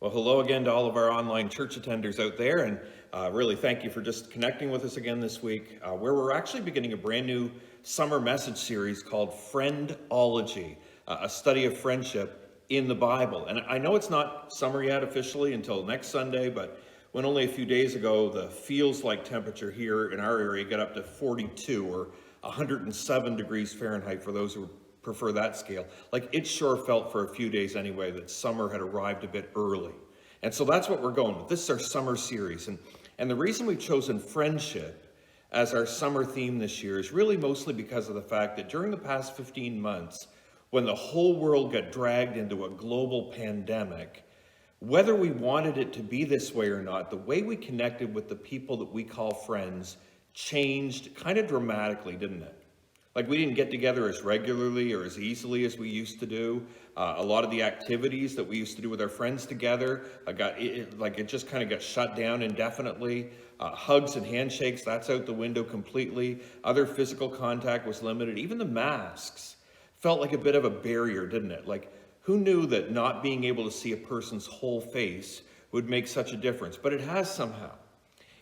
Well, hello again to all of our online church attenders out there, and really thank you for just connecting with us again this week, where we're actually beginning a brand new summer message series called Friendology, a study of friendship in the Bible. And I know it's not summer yet officially until next Sunday, but when only a few days ago the feels like temperature here in our area got up to 42 or 107 degrees Fahrenheit for those who prefer that scale. Like, it sure felt for a few days anyway that summer had arrived a bit early. And so that's what we're going with. This is our summer series. And the reason we've chosen friendship as our summer theme this year is really mostly because of the fact that during the past 15 months, when the whole world got dragged into a global pandemic, whether we wanted it to be this way or not, the way we connected with the people that we call friends changed kind of dramatically, didn't it? Like, we didn't get together as regularly or as easily as we used to do. A lot of the activities that we used to do with our friends together, it just kind of got shut down indefinitely. Hugs and handshakes, that's out the window completely. Other physical contact was limited. Even the masks felt like a bit of a barrier, didn't it? Like, who knew that not being able to see a person's whole face would make such a difference? But it has somehow.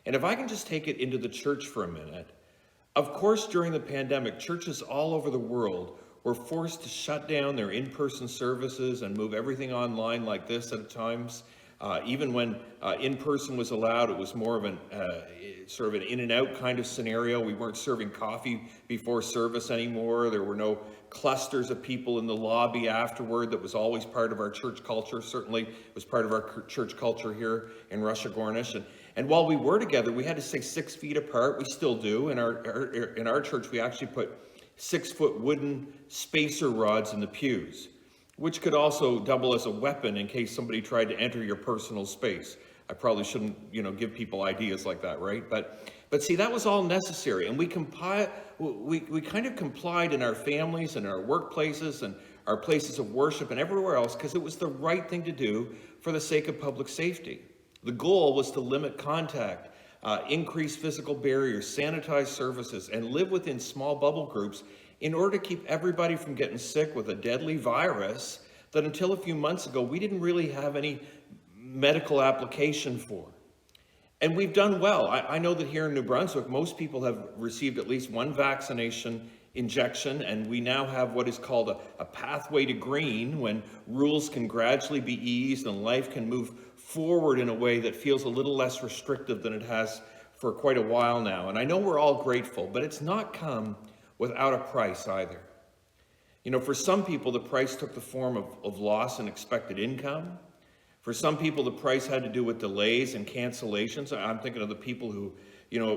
And if I can just take it into the church for a minute, of course, during the pandemic, churches all over the world were forced to shut down their in-person services and move everything online like this at times. Even when in-person was allowed, it was more of an sort of an in-and-out kind of scenario. We weren't serving coffee before service anymore. There were no clusters of people in the lobby afterward. That was always part of our church culture. Certainly it was part of our church culture here in Rusagonis. And while we were together, we had to stay 6 feet apart. We still do. In our church, we actually put 6-foot wooden spacer rods in the pews, which could also double as a weapon in case somebody tried to enter your personal space. I probably shouldn't, give people ideas like that, right? But see, that was all necessary, and we kind of complied in our families and our workplaces and our places of worship and everywhere else because it was the right thing to do for the sake of public safety. The goal was to limit contact, increase physical barriers, sanitize surfaces, and live within small bubble groups in order to keep everybody from getting sick with a deadly virus that until a few months ago we didn't really have any medical application for. And we've done well. I know that here in New Brunswick, most people have received at least one vaccination injection, and we now have what is called a pathway to green, when rules can gradually be eased and life can move forward in a way that feels a little less restrictive than it has for quite a while now. And I know we're all grateful, but it's not come without a price either. For some people, the price took the form of loss in expected income. For some people, the price had to do with delays and cancellations. I'm thinking of the people who,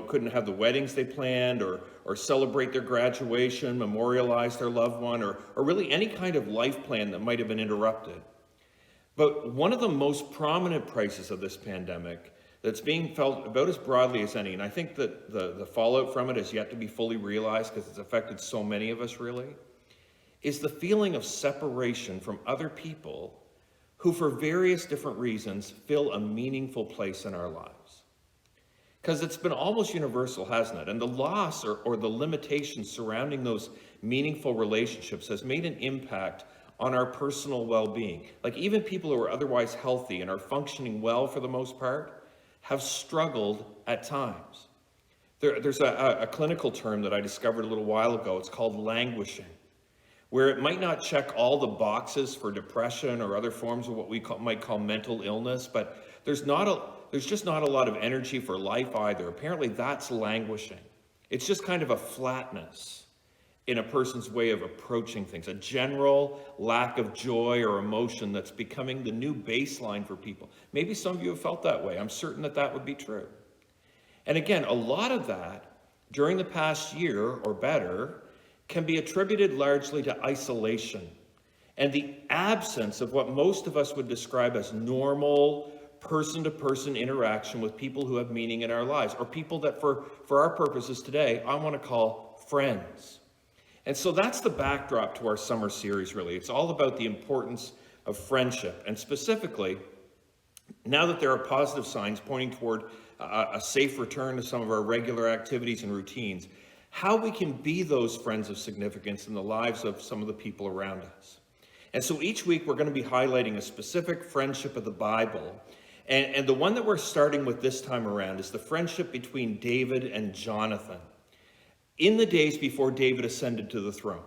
couldn't have the weddings they planned or celebrate their graduation, memorialize their loved one, or really any kind of life plan that might have been interrupted. But one of the most prominent prices of this pandemic that's being felt about as broadly as any, and I think that the fallout from it has yet to be fully realized because it's affected so many of us really, is the feeling of separation from other people who for various different reasons fill a meaningful place in our lives. Because it's been almost universal, hasn't it? And the loss or the limitations surrounding those meaningful relationships has made an impact on our personal well-being. Like, even people who are otherwise healthy and are functioning well for the most part have struggled at times. There's a clinical term that I discovered a little while ago. It's called languishing, where it might not check all the boxes for depression or other forms of what we might call mental illness, but there's just not a lot of energy for life either. Apparently that's languishing. It's just kind of a flatness in a person's way of approaching things, a general lack of joy or emotion that's becoming the new baseline for people. Maybe some of you have felt that way. I'm certain that would be true. And again, a lot of that during the past year or better can be attributed largely to isolation and the absence of what most of us would describe as normal person-to-person interaction with people who have meaning in our lives, or people that for our purposes today, I want to call friends. And so that's the backdrop to our summer series, really. It's all about the importance of friendship, and specifically, now that there are positive signs pointing toward a safe return to some of our regular activities and routines, how we can be those friends of significance in the lives of some of the people around us. And so each week we're going to be highlighting a specific friendship of the Bible. And the one that we're starting with this time around is the friendship between David and Jonathan in the days before David ascended to the throne.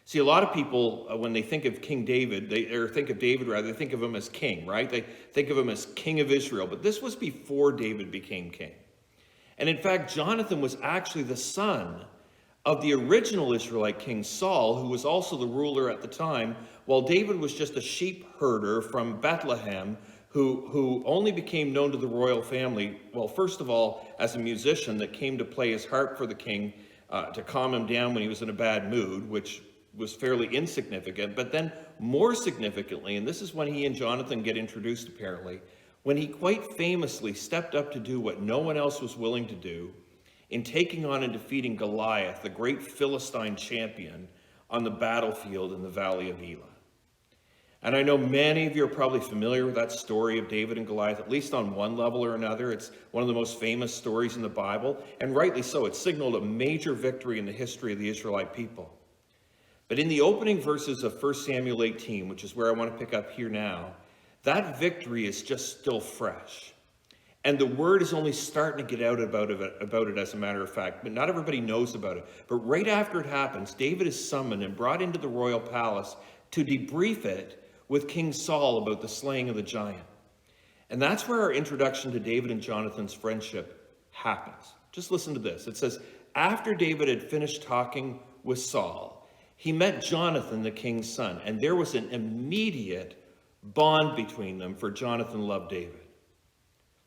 See, a lot of people, when they think of King David, they think of him as king, right? They think of him as king of Israel. But this was before David became king. And in fact, Jonathan was actually the son of the original Israelite king Saul, who was also the ruler at the time, while David was just a sheep herder from Bethlehem, who only became known to the royal family, well, first of all, as a musician that came to play his harp for the king to calm him down when he was in a bad mood, which was fairly insignificant. But then more significantly, and this is when he and Jonathan get introduced apparently, when he quite famously stepped up to do what no one else was willing to do in taking on and defeating Goliath, the great Philistine champion, on the battlefield in the valley of Elah. And I know many of you are probably familiar with that story of David and Goliath, at least on one level or another. It's one of the most famous stories in the Bible, and rightly so. It signaled a major victory in the history of the Israelite people. But in the opening verses of 1 Samuel 18, which is where I want to pick up here now, that victory is just still fresh. And the word is only starting to get out about it, as a matter of fact, but not everybody knows about it. But right after it happens, David is summoned and brought into the royal palace to debrief it with King Saul about the slaying of the giant. And that's where our introduction to David and Jonathan's friendship happens. Just listen to this. It says, after David had finished talking with Saul, he met Jonathan, the king's son, and there was an immediate bond between them, for Jonathan loved David.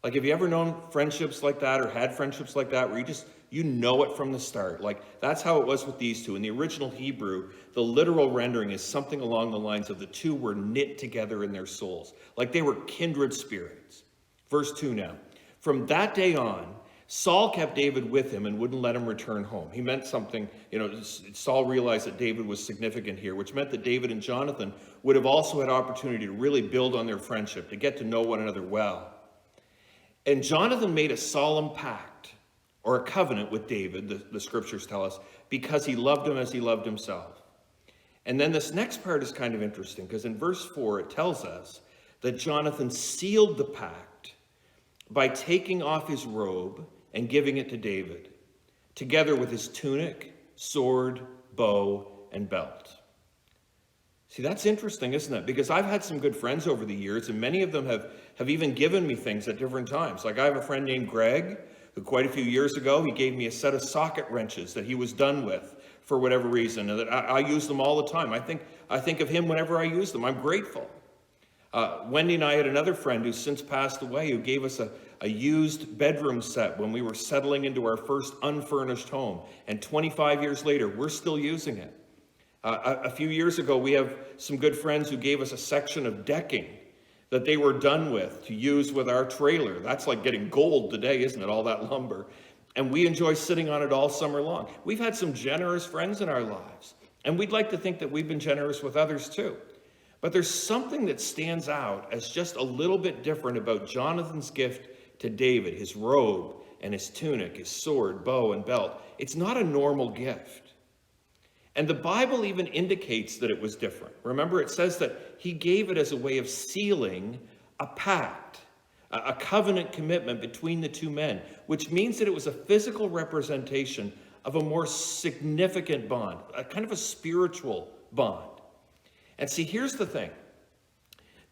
Like, have you ever known friendships like that or had friendships like that where you know it from the start? Like, that's how it was with these two. In the original Hebrew, the literal rendering is something along the lines of the two were knit together in their souls. Like they were kindred spirits. Verse 2 now. From that day on, Saul kept David with him and wouldn't let him return home. He meant something, Saul realized that David was significant here, which meant that David and Jonathan would have also had opportunity to really build on their friendship, to get to know one another well. And Jonathan made a solemn pact, or a covenant with David, the scriptures tell us, because he loved him as he loved himself. And then this next part is kind of interesting, because in verse 4 it tells us that Jonathan sealed the pact by taking off his robe and giving it to David, together with his tunic, sword, bow, and belt. See, that's interesting, isn't it? Because I've had some good friends over the years, and many of them have even given me things at different times. Like I have a friend named Greg, who quite a few years ago, he gave me a set of socket wrenches that he was done with for whatever reason, and that I use them all the time. I think of him whenever I use them. I'm grateful. Wendy and I had another friend who's since passed away who gave us a used bedroom set when we were settling into our first unfurnished home. And 25 years later, we're still using it. A few years ago, we have some good friends who gave us a section of decking that they were done with to use with our trailer. That's like getting gold today, isn't it? All that lumber. And we enjoy sitting on it all summer long. We've had some generous friends in our lives, and we'd like to think that we've been generous with others too. But there's something that stands out as just a little bit different about Jonathan's gift to David, his robe and his tunic, his sword, bow, and belt. It's not a normal gift. And the Bible even indicates that it was different. Remember, it says that he gave it as a way of sealing a pact, a covenant commitment between the two men, which means that it was a physical representation of a more significant bond, a kind of a spiritual bond. And see, here's the thing.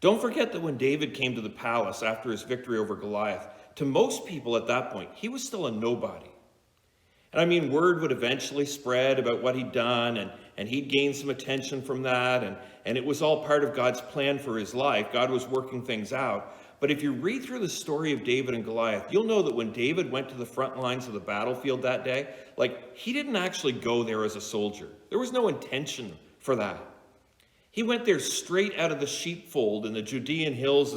Don't forget that when David came to the palace after his victory over Goliath, to most people at that point, he was still a nobody. And I mean, word would eventually spread about what he'd done, and he'd gain some attention from that, and it was all part of God's plan for his life. God was working things out. But if you read through the story of David and Goliath, you'll know that when David went to the front lines of the battlefield that day, he didn't actually go there as a soldier. There was no intention for that. He went there straight out of the sheepfold in the Judean hills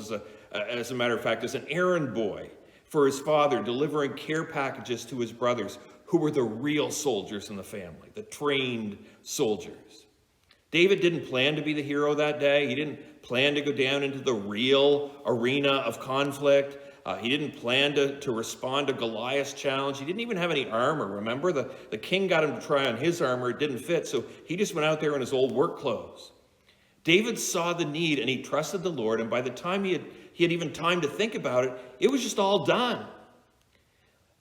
as a matter of fact, as an errand boy for his father, delivering care packages to his brothers, who were the real soldiers in the family, the trained soldiers. David didn't plan to be the hero that day. He didn't plan to go down into the real arena of conflict. He didn't plan to respond to Goliath's challenge. He didn't even have any armor. Remember, the king got him to try on his armor. It didn't fit, so he just went out there in his old work clothes. David saw the need and he trusted the Lord, and by the time he had even time to think about it, it was just all done.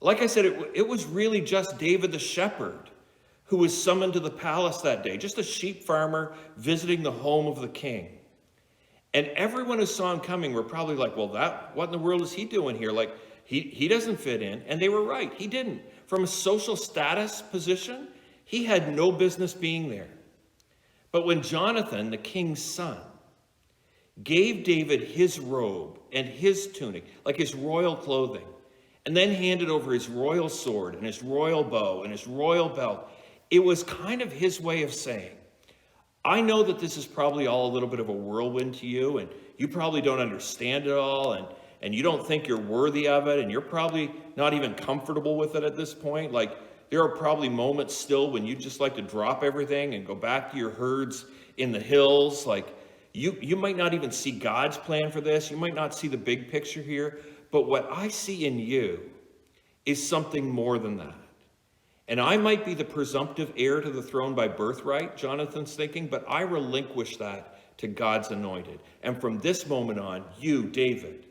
Like I said, it was really just David the shepherd who was summoned to the palace that day, just a sheep farmer visiting the home of the king. And everyone who saw him coming were probably like, well, what in the world is he doing here? Like, he doesn't fit in. And they were right. He didn't. From a social status position, he had no business being there. But when Jonathan, the king's son, gave David his robe and his tunic, like his royal clothing, and then handed over his royal sword and his royal bow and his royal belt, it was kind of his way of saying, I know that this is probably all a little bit of a whirlwind to you, and you probably don't understand it all, and you don't think you're worthy of it, and you're probably not even comfortable with it at this point. Like, there are probably moments still when you just like to drop everything and go back to your herds in the hills. Like, you might not even see God's plan for this. You might not see the big picture here. But what I see in you is something more than that. And I might be the presumptive heir to the throne by birthright, Jonathan's thinking, but I relinquish that to God's anointed. And from this moment on, you, David,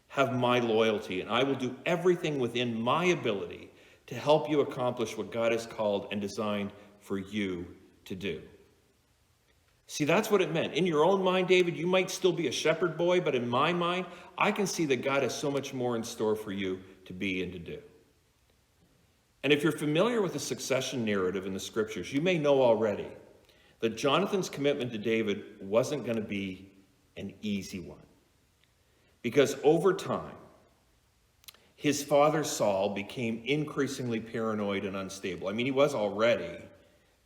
have my loyalty, and I will do everything within my ability to help you accomplish what God has called and designed for you to do. See, that's what it meant. In your own mind, David, you might still be a shepherd boy, but in my mind, I can see that God has so much more in store for you to be and to do. And if you're familiar with the succession narrative in the scriptures, you may know already that Jonathan's commitment to David wasn't going to be an easy one. Because over time, his father Saul became increasingly paranoid and unstable. I mean, he was already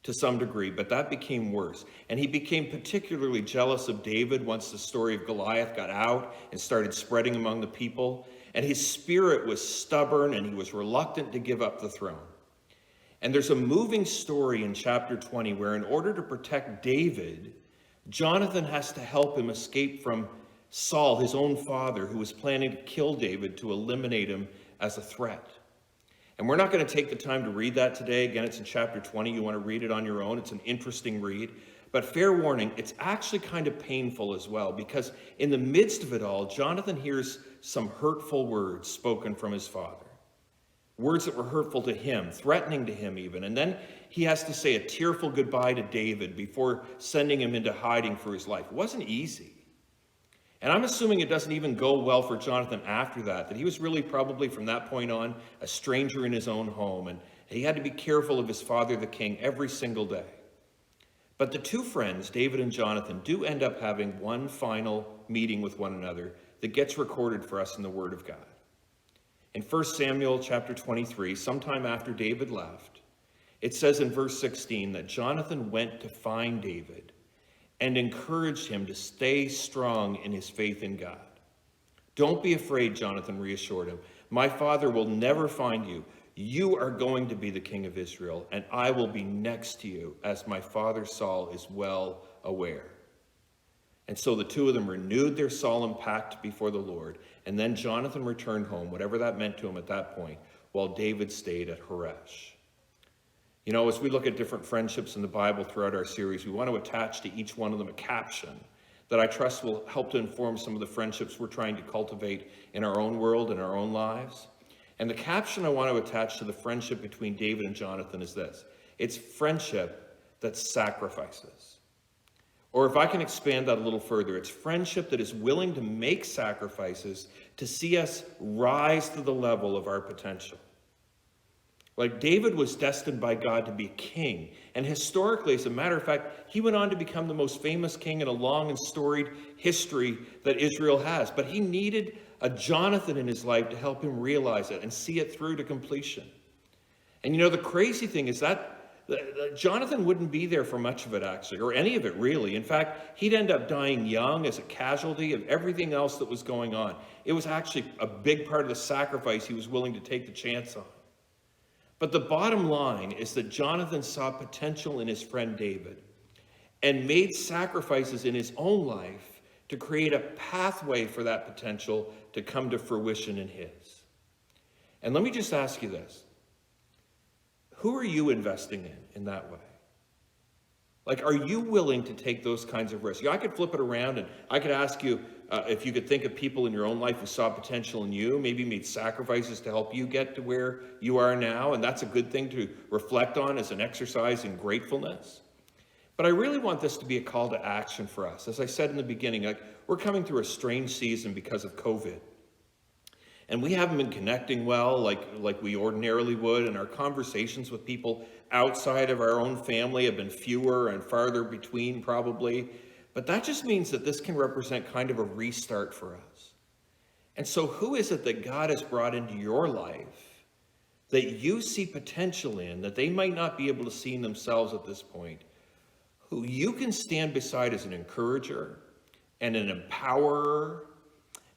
to some degree, but that became worse. And he became particularly jealous of David once the story of Goliath got out and started spreading among the people. And his spirit was stubborn and he was reluctant to give up the throne. And there's a moving story in chapter 20 where in order to protect David, Jonathan has to help him escape from Saul, his own father, who was planning to kill David to eliminate him as a threat. And we're not going to take the time to read that today. Again, it's in chapter 20. You want to read it on your own. It's an interesting read. But fair warning, it's actually kind of painful as well, because in the midst of it all, Jonathan hears some hurtful words spoken from his father. Words that were hurtful to him, threatening to him even. And then he has to say a tearful goodbye to David before sending him into hiding for his life. It wasn't easy. And I'm assuming it doesn't even go well for Jonathan after that he was really probably from that point on a stranger in his own home, and he had to be careful of his father, the king, every single day. But the two friends, David and Jonathan, do end up having one final meeting with one another that gets recorded for us in the Word of God. In 1 Samuel chapter 23, sometime after David left, it says in verse 16 that Jonathan went to find David and encouraged him to stay strong in his faith in God. Don't be afraid, Jonathan reassured him. My father will never find you. You are going to be the king of Israel, and I will be next to you, as my father Saul is well aware. And so the two of them renewed their solemn pact before the Lord, and then Jonathan returned home, whatever that meant to him at that point, while David stayed at Horesh. You know, as we look at different friendships in the Bible throughout our series, we want to attach to each one of them a caption that I trust will help to inform some of the friendships we're trying to cultivate in our own world and our own lives. And the caption I want to attach to the friendship between David and Jonathan is this: it's friendship that sacrifices. Or if I can expand that a little further, it's friendship that is willing to make sacrifices to see us rise to the level of our potential. Like David was destined by God to be king. And historically, as a matter of fact, he went on to become the most famous king in a long and storied history that Israel has. But he needed a Jonathan in his life to help him realize it and see it through to completion. And you know, the crazy thing is that Jonathan wouldn't be there for much of it, actually, or any of it, really. In fact, he'd end up dying young as a casualty of everything else that was going on. It was actually a big part of the sacrifice he was willing to take the chance on. But the bottom line is that Jonathan saw potential in his friend David and made sacrifices in his own life to create a pathway for that potential to come to fruition in his. And let me just ask you this. Who are you investing in that way? Like, are you willing to take those kinds of risks? I could flip it around and I could ask you if you could think of people in your own life who saw potential in you, maybe made sacrifices to help you get to where you are now. And that's a good thing to reflect on as an exercise in gratefulness. But I really want this to be a call to action for us. As I said in the beginning, like, we're coming through a strange season because of COVID. And we haven't been connecting well like we ordinarily would, and our conversations with people outside of our own family have been fewer and farther between probably. But that just means that this can represent kind of a restart for us. And so who is it that God has brought into your life that you see potential in, that they might not be able to see in themselves at this point, who you can stand beside as an encourager and an empowerer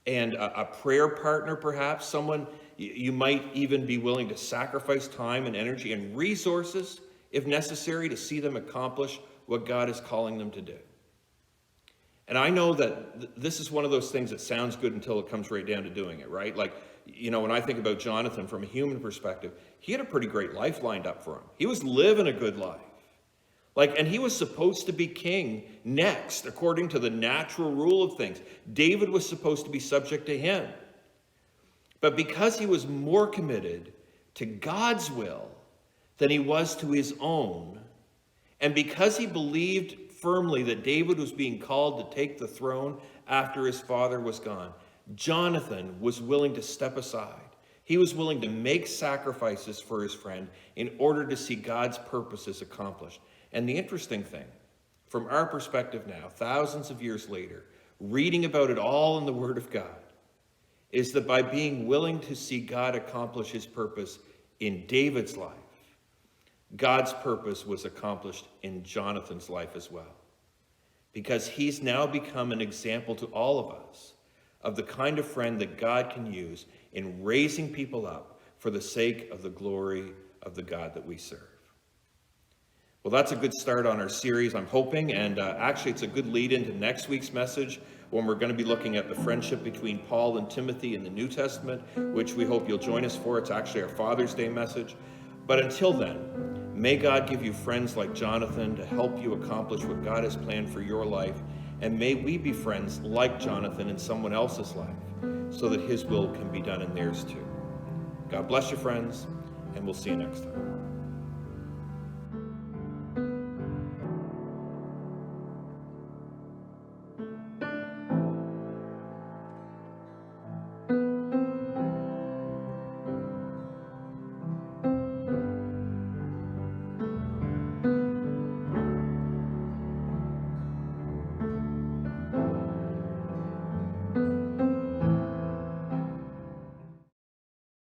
and a prayer partner, perhaps, someone you might even be willing to sacrifice time and energy and resources, if necessary, to see them accomplish what God is calling them to do. And I know that this is one of those things that sounds good until it comes right down to doing it, right? Like, when I think about Jonathan from a human perspective, he had a pretty great life lined up for him. He was living a good life. And he was supposed to be king next, according to the natural rule of things. David was supposed to be subject to him. But because he was more committed to God's will than he was to his own, and because he believed firmly that David was being called to take the throne after his father was gone, Jonathan was willing to step aside. He was willing to make sacrifices for his friend in order to see God's purposes accomplished. And the interesting thing, from our perspective now, thousands of years later, reading about it all in the Word of God, is that by being willing to see God accomplish his purpose in David's life, God's purpose was accomplished in Jonathan's life as well. Because he's now become an example to all of us of the kind of friend that God can use in raising people up for the sake of the glory of the God that we serve. Well, that's a good start on our series, I'm hoping, and actually it's a good lead into next week's message when we're going to be looking at the friendship between Paul and Timothy in the New Testament, which we hope you'll join us for. It's actually our Father's Day message. But until then, may God give you friends like Jonathan to help you accomplish what God has planned for your life, and may we be friends like Jonathan in someone else's life, so that his will can be done in theirs too. God bless you, friends, and we'll see you next time.